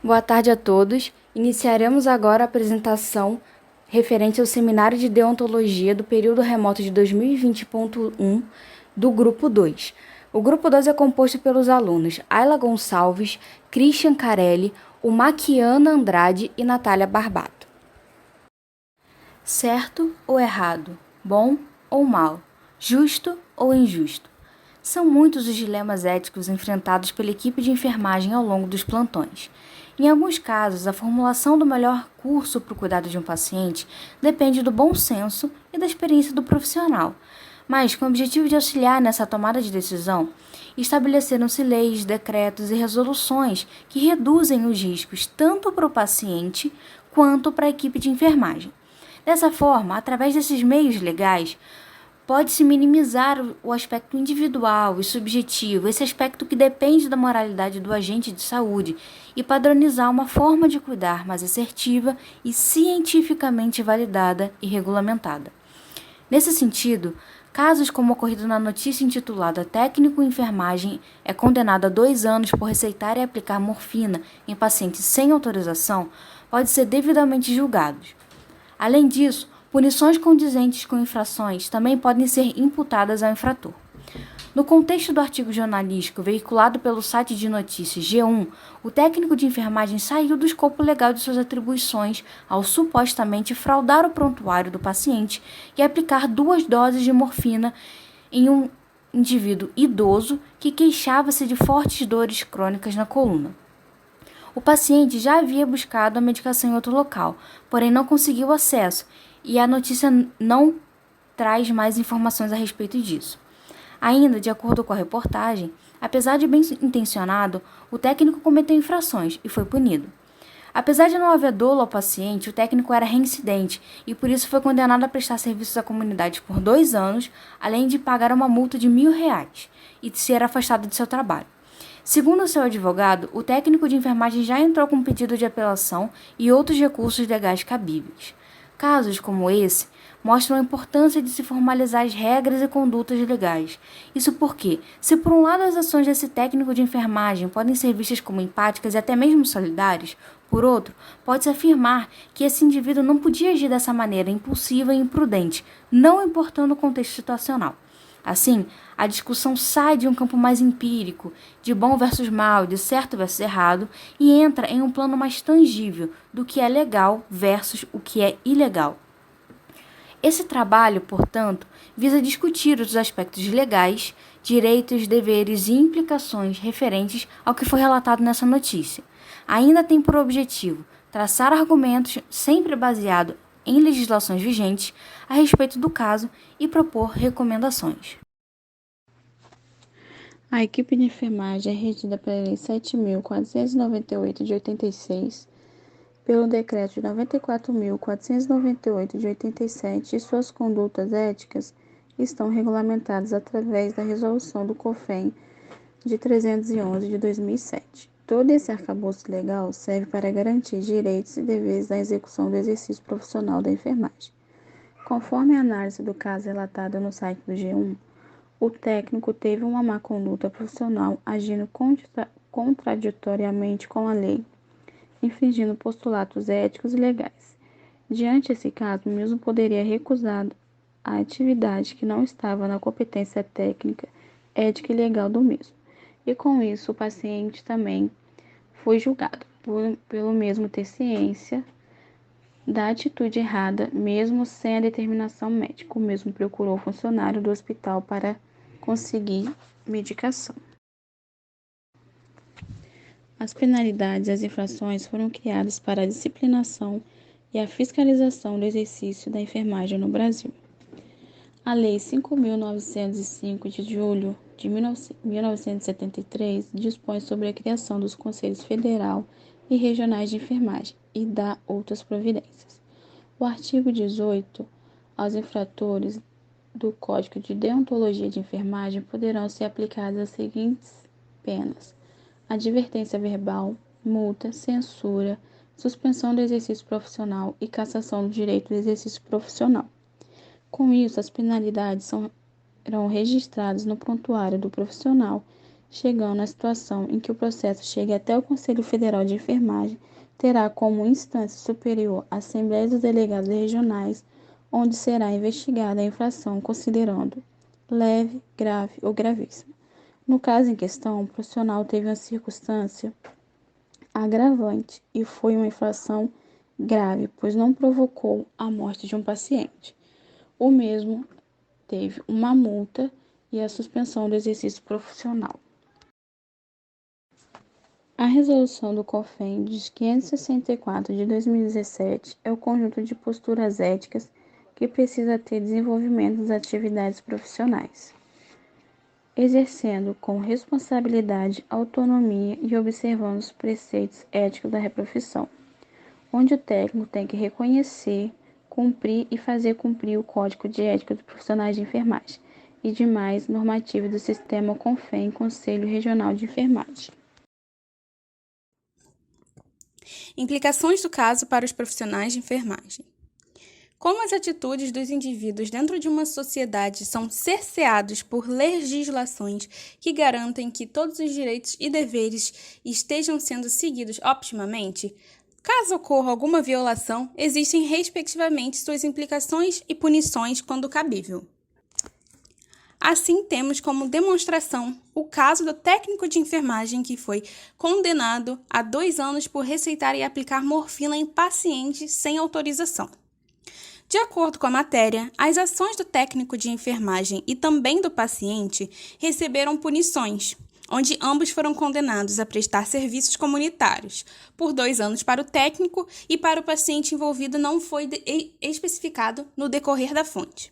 Boa tarde a todos. Iniciaremos agora a apresentação referente ao Seminário de Deontologia do período remoto de 2020.1 do Grupo 2. O Grupo 2 é composto pelos alunos Ayla Gonçalves, Christian Carelli, Umaquiana Andrade e Natália Barbato. Certo ou errado? Bom ou mal? Justo ou injusto? São muitos os dilemas éticos enfrentados pela equipe de enfermagem ao longo dos plantões. Em alguns casos, a formulação do melhor curso para o cuidado de um paciente depende do bom senso e da experiência do profissional. Mas, com o objetivo de auxiliar nessa tomada de decisão, estabeleceram-se leis, decretos e resoluções que reduzem os riscos tanto para o paciente quanto para a equipe de enfermagem. Dessa forma, através desses meios legais, pode-se minimizar o aspecto individual e subjetivo, esse aspecto que depende da moralidade do agente de saúde, e padronizar uma forma de cuidar mais assertiva e cientificamente validada e regulamentada. Nesse sentido, casos como o ocorrido na notícia intitulada "Técnico em enfermagem é condenado a 2 anos por receitar e aplicar morfina em pacientes sem autorização", podem ser devidamente julgados. Além disso, punições condizentes com infrações também podem ser imputadas ao infrator. No contexto do artigo jornalístico veiculado pelo site de notícias G1, o técnico de enfermagem saiu do escopo legal de suas atribuições ao supostamente fraudar o prontuário do paciente e aplicar 2 doses de morfina em um indivíduo idoso que queixava-se de fortes dores crônicas na coluna. O paciente já havia buscado a medicação em outro local, porém não conseguiu acesso, e a notícia não traz mais informações a respeito disso. Ainda, de acordo com a reportagem, apesar de bem intencionado, o técnico cometeu infrações e foi punido. Apesar de não haver dolo ao paciente, o técnico era reincidente e por isso foi condenado a prestar serviços à comunidade por 2 anos, além de pagar uma multa de R$1.000 e ser afastado de seu trabalho. Segundo seu advogado, o técnico de enfermagem já entrou com pedido de apelação e outros recursos legais cabíveis. Casos como esse mostram a importância de se formalizar as regras e condutas legais. Isso porque, se por um lado as ações desse técnico de enfermagem podem ser vistas como empáticas e até mesmo solidárias, por outro, pode-se afirmar que esse indivíduo não podia agir dessa maneira impulsiva e imprudente, não importando o contexto situacional. Assim, a discussão sai de um campo mais empírico, de bom versus mal, de certo versus errado, e entra em um plano mais tangível do que é legal versus o que é ilegal. Esse trabalho, portanto, visa discutir os aspectos legais, direitos, deveres e implicações referentes ao que foi relatado nessa notícia. Ainda tem por objetivo traçar argumentos sempre baseados em legislações vigentes a respeito do caso e propor recomendações. A equipe de enfermagem é regida pela Lei 7.498 de 86, pelo Decreto de 94.498 de 87 e suas condutas éticas estão regulamentadas através da Resolução do COFEN de 311 de 2007. Todo esse arcabouço legal serve para garantir direitos e deveres na execução do exercício profissional da enfermagem. Conforme a análise do caso relatada no site do G1, o técnico teve uma má conduta profissional agindo contraditoriamente com a lei, infringindo postulados éticos e legais. Diante desse caso, o mesmo poderia recusar a atividade que não estava na competência técnica, ética e legal do mesmo. E com isso, o paciente também foi julgado pelo mesmo ter ciência da atitude errada, mesmo sem a determinação médica. O mesmo procurou o funcionário do hospital para conseguir medicação. As penalidades e as infrações foram criadas para a disciplinação e a fiscalização do exercício da enfermagem no Brasil. A Lei 5.905 de julho de 1973 dispõe sobre a criação dos Conselhos Federal e Regionais de Enfermagem e dá outras providências. O artigo 18, aos infratores do Código de Deontologia de Enfermagem poderão ser aplicadas as seguintes penas: advertência verbal, multa, censura, suspensão do exercício profissional e cassação do direito do exercício profissional. Com isso, as penalidades serão registradas no prontuário do profissional, chegando à situação em que o processo chegue até o Conselho Federal de Enfermagem, terá como instância superior a Assembleia dos Delegados Regionais, onde será investigada a infração considerando leve, grave ou gravíssima. No caso em questão, o profissional teve uma circunstância agravante e foi uma infração grave, pois não provocou a morte de um paciente. O mesmo teve uma multa e a suspensão do exercício profissional. A resolução do CONFEM de 564 de 2017 é o conjunto de posturas éticas que precisa ter desenvolvimento das atividades profissionais, exercendo com responsabilidade, autonomia e observando os preceitos éticos da profissão, onde o técnico tem que reconhecer, cumprir e fazer cumprir o Código de Ética dos Profissionais de Enfermagem e demais normativas do sistema CONFEM, Conselho Regional de Enfermagem. Implicações do caso para os profissionais de enfermagem. Como as atitudes dos indivíduos dentro de uma sociedade são cerceados por legislações que garantem que todos os direitos e deveres estejam sendo seguidos optimamente, caso ocorra alguma violação, existem respectivamente suas implicações e punições quando cabível. Assim, temos como demonstração o caso do técnico de enfermagem que foi condenado a 2 anos por receitar e aplicar morfina em pacientes sem autorização. De acordo com a matéria, as ações do técnico de enfermagem e também do paciente receberam punições, onde ambos foram condenados a prestar serviços comunitários, por 2 anos para o técnico e para o paciente envolvido não foi especificado no decorrer da fonte.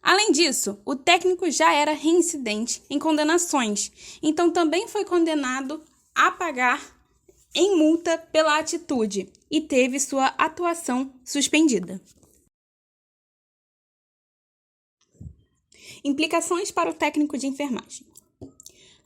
Além disso, o técnico já era reincidente em condenações, então também foi condenado a pagar em multa pela atitude e teve sua atuação suspendida. Implicações para o técnico de enfermagem.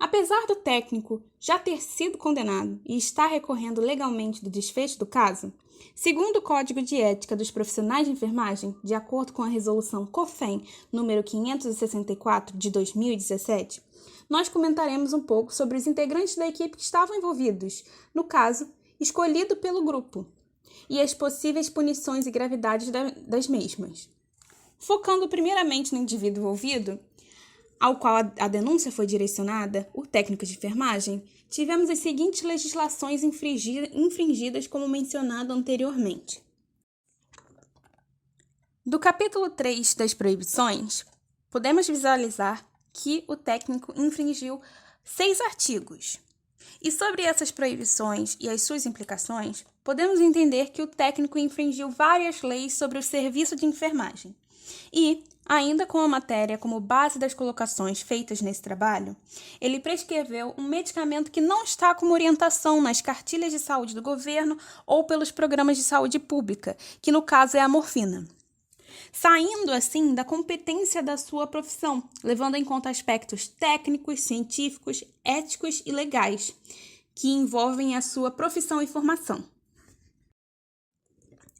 Apesar do técnico já ter sido condenado e estar recorrendo legalmente do desfecho do caso, segundo o Código de Ética dos Profissionais de Enfermagem, de acordo com a Resolução CONFEM número 564 de 2017, nós comentaremos um pouco sobre os integrantes da equipe que estavam envolvidos, no caso, escolhido pelo grupo, e as possíveis punições e gravidades das mesmas. Focando primeiramente no indivíduo envolvido, ao qual a denúncia foi direcionada, o técnico de enfermagem, tivemos as seguintes legislações infringidas como mencionado anteriormente. Do capítulo 3 das proibições, podemos visualizar que o técnico infringiu 6 artigos. E sobre essas proibições e as suas implicações, podemos entender que o técnico infringiu várias leis sobre o serviço de enfermagem. E, ainda com a matéria como base das colocações feitas nesse trabalho, ele prescreveu um medicamento que não está como orientação nas cartilhas de saúde do governo ou pelos programas de saúde pública, que no caso é a morfina. Saindo, assim, da competência da sua profissão, levando em conta aspectos técnicos, científicos, éticos e legais, que envolvem a sua profissão e formação.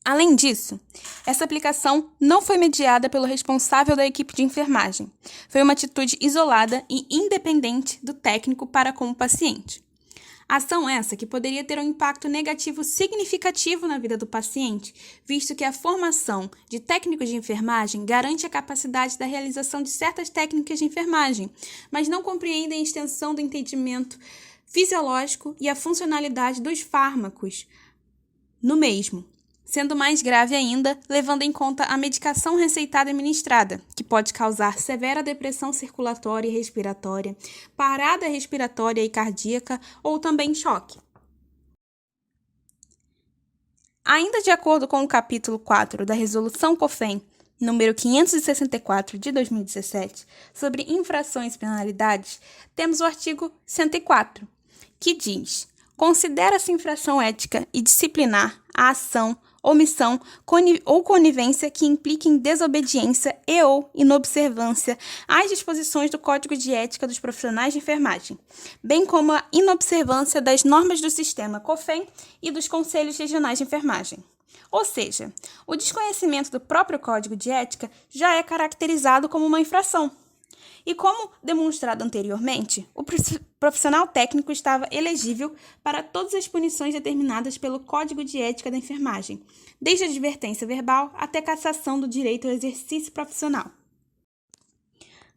Além disso, essa aplicação não foi mediada pelo responsável da equipe de enfermagem. Foi uma atitude isolada e independente do técnico para com o paciente. Ação essa que poderia ter um impacto negativo significativo na vida do paciente, visto que a formação de técnicos de enfermagem garante a capacidade da realização de certas técnicas de enfermagem, mas não compreende a extensão do entendimento fisiológico e a funcionalidade dos fármacos no mesmo. Sendo mais grave ainda, levando em conta a medicação receitada e administrada, que pode causar severa depressão circulatória e respiratória, parada respiratória e cardíaca ou também choque. Ainda de acordo com o capítulo 4 da Resolução CONFEM, número 564 de 2017, sobre infrações e penalidades, temos o artigo 104, que diz: considera-se infração ética e disciplinar a ação omissão ou conivência que impliquem desobediência ou inobservância às disposições do Código de Ética dos Profissionais de Enfermagem, bem como a inobservância das normas do sistema COFEN e dos Conselhos Regionais de Enfermagem. Ou seja, o desconhecimento do próprio Código de Ética já é caracterizado como uma infração. E como demonstrado anteriormente, o profissional técnico estava elegível para todas as punições determinadas pelo Código de Ética da Enfermagem, desde a advertência verbal até a cassação do direito ao exercício profissional.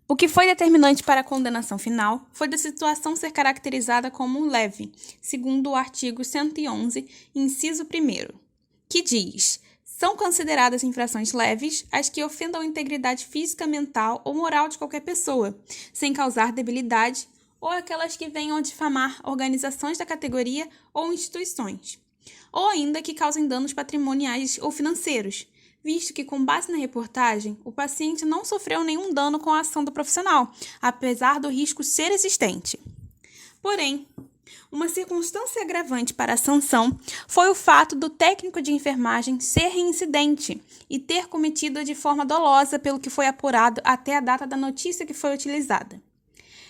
O que foi determinante para a condenação final foi da situação ser caracterizada como leve, segundo o artigo 111, inciso 1º, que diz: são consideradas infrações leves as que ofendam a integridade física, mental ou moral de qualquer pessoa, sem causar debilidade, ou aquelas que venham a difamar organizações da categoria ou instituições, ou ainda que causem danos patrimoniais ou financeiros, visto que, com base na reportagem, o paciente não sofreu nenhum dano com a ação do profissional, apesar do risco ser existente. Porém, uma circunstância agravante para a sanção foi o fato do técnico de enfermagem ser reincidente e ter cometido de forma dolosa pelo que foi apurado até a data da notícia que foi utilizada.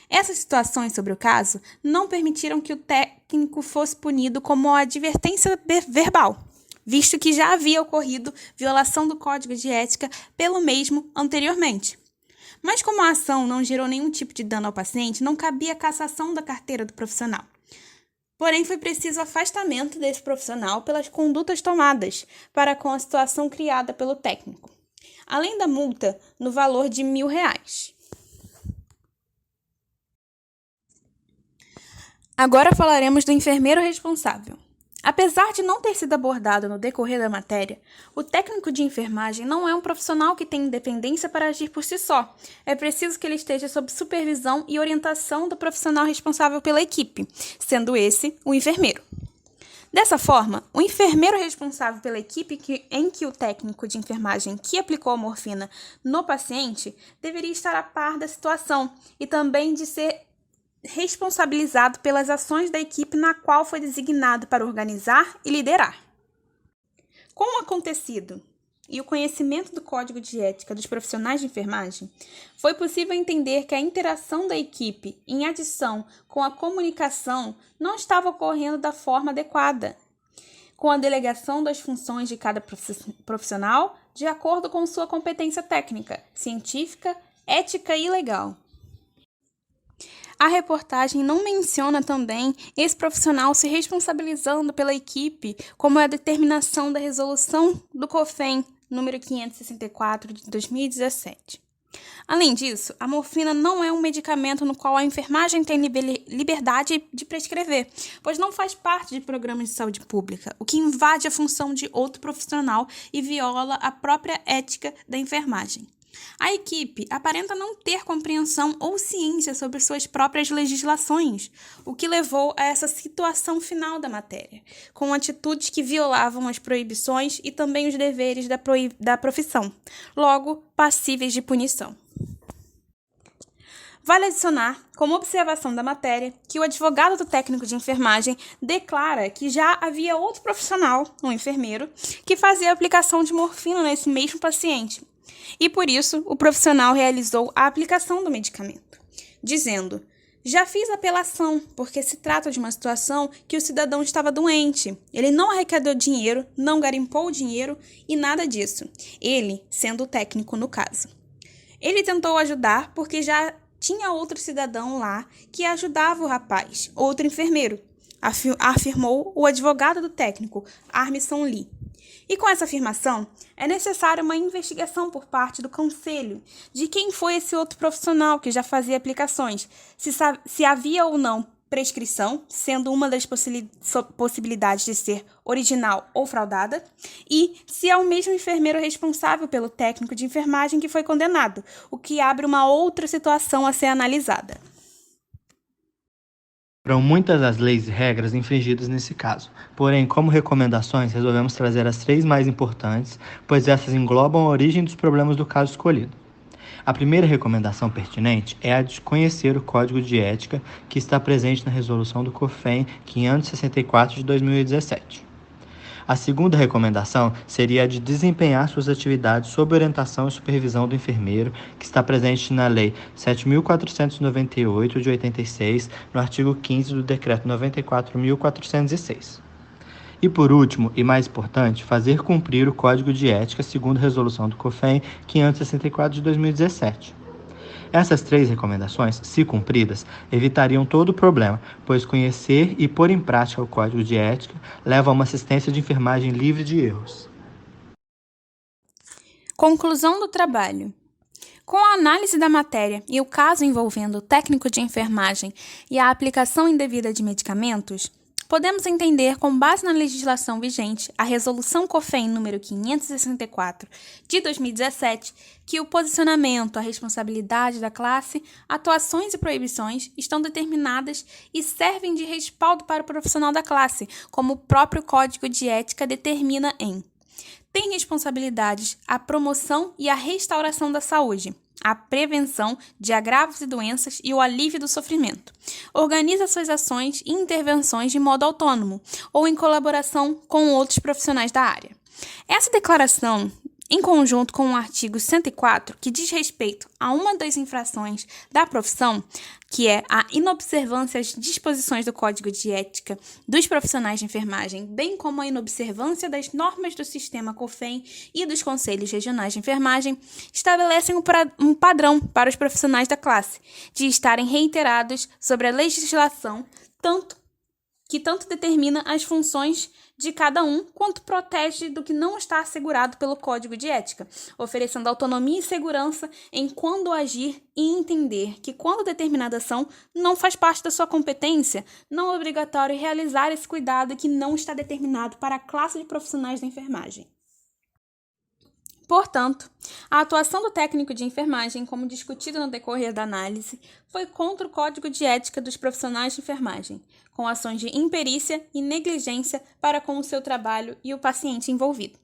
Essas situações sobre o caso não permitiram que o técnico fosse punido como advertência verbal, visto que já havia ocorrido violação do Código de Ética pelo mesmo anteriormente. Mas como a ação não gerou nenhum tipo de dano ao paciente, não cabia cassação da carteira do profissional. Porém, foi preciso afastamento desse profissional pelas condutas tomadas para com a situação criada pelo técnico, além da multa no valor de R$1.000. Agora falaremos do enfermeiro responsável. Apesar de não ter sido abordado no decorrer da matéria, o técnico de enfermagem não é um profissional que tem independência para agir por si só. É preciso que ele esteja sob supervisão e orientação do profissional responsável pela equipe, sendo esse o enfermeiro. Dessa forma, o enfermeiro responsável pela equipe em que o técnico de enfermagem que aplicou a morfina no paciente deveria estar a par da situação e também de ser responsabilizado pelas ações da equipe na qual foi designado para organizar e liderar. Com o acontecido e o conhecimento do Código de Ética dos Profissionais de Enfermagem, foi possível entender que a interação da equipe, em adição com a comunicação, não estava ocorrendo da forma adequada, com a delegação das funções de cada profissional de acordo com sua competência técnica, científica, ética e legal. A reportagem não menciona também esse profissional se responsabilizando pela equipe, como é a determinação da resolução do COFEN número 564 de 2017. Além disso, a morfina não é um medicamento no qual a enfermagem tem liberdade de prescrever, pois não faz parte de programas de saúde pública, o que invade a função de outro profissional e viola a própria ética da enfermagem. A equipe aparenta não ter compreensão ou ciência sobre suas próprias legislações, o que levou a essa situação final da matéria, com atitudes que violavam as proibições e também os deveres da profissão, logo passíveis de punição. Vale adicionar, como observação da matéria, que o advogado do técnico de enfermagem declara que já havia outro profissional, um enfermeiro, que fazia a aplicação de morfina nesse mesmo paciente. E por isso, o profissional realizou a aplicação do medicamento, dizendo: já fiz apelação, porque se trata de uma situação que o cidadão estava doente. Ele não arrecadou dinheiro, não garimpou o dinheiro e nada disso. Ele, sendo o técnico no caso. Ele tentou ajudar porque já tinha outro cidadão lá que ajudava o rapaz, outro enfermeiro, afirmou o advogado do técnico, Armison Lee. E com essa afirmação, é necessária uma investigação por parte do conselho de quem foi esse outro profissional que já fazia aplicações, se havia ou não prescrição, sendo uma das possibilidades de ser original ou fraudada, e se é o mesmo enfermeiro responsável pelo técnico de enfermagem que foi condenado, o que abre uma outra situação a ser analisada. Foram muitas as leis e regras infringidas nesse caso, porém, como recomendações, resolvemos trazer as 3 mais importantes, pois essas englobam a origem dos problemas do caso escolhido. A primeira recomendação pertinente é a de conhecer o Código de Ética que está presente na resolução do COFEN 564 de 2017. A segunda recomendação seria a de desempenhar suas atividades sob orientação e supervisão do enfermeiro, que está presente na Lei 7.498 de 86, no artigo 15 do Decreto 94.406. E por último, e mais importante, fazer cumprir o Código de Ética segundo a resolução do COFEM 564 de 2017. Essas 3 recomendações, se cumpridas, evitariam todo o problema, pois conhecer e pôr em prática o Código de Ética leva a uma assistência de enfermagem livre de erros. Conclusão do trabalho. Com a análise da matéria e o caso envolvendo o técnico de enfermagem e a aplicação indevida de medicamentos, podemos entender, com base na legislação vigente, a Resolução COFEM número 564 de 2017, que o posicionamento, a responsabilidade da classe, atuações e proibições estão determinadas e servem de respaldo para o profissional da classe, como o próprio Código de Ética determina em: tem responsabilidades a promoção e a restauração da saúde, a prevenção de agravos e doenças e o alívio do sofrimento. Organiza suas ações e intervenções de modo autônomo ou em colaboração com outros profissionais da área. Essa declaração, em conjunto com o artigo 104, que diz respeito a uma das infrações da profissão, que é a inobservância às disposições do Código de Ética dos profissionais de enfermagem, bem como a inobservância das normas do sistema COFEM e dos conselhos regionais de enfermagem, estabelecem um padrão para os profissionais da classe, de estarem reiterados sobre a legislação, que tanto determina as funções de cada um, quanto protege do que não está assegurado pelo Código de Ética, oferecendo autonomia e segurança em quando agir e entender que, quando determinada ação não faz parte da sua competência, não é obrigatório realizar esse cuidado que não está determinado para a classe de profissionais da enfermagem. Portanto, a atuação do técnico de enfermagem, como discutido no decorrer da análise, foi contra o Código de Ética dos profissionais de enfermagem, com ações de imperícia e negligência para com o seu trabalho e o paciente envolvido,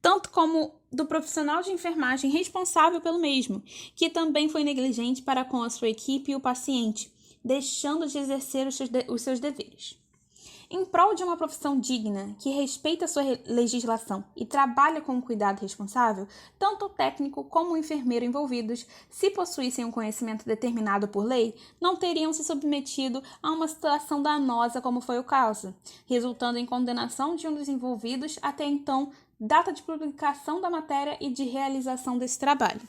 tanto como do profissional de enfermagem responsável pelo mesmo, que também foi negligente para com a sua equipe e o paciente, deixando de exercer os seus deveres. Em prol de uma profissão digna, que respeita a sua legislação e trabalha com cuidado responsável, tanto o técnico como o enfermeiro envolvidos, se possuíssem um conhecimento determinado por lei, não teriam se submetido a uma situação danosa como foi o caso, resultando em condenação de um dos envolvidos até então, data de publicação da matéria e de realização desse trabalho.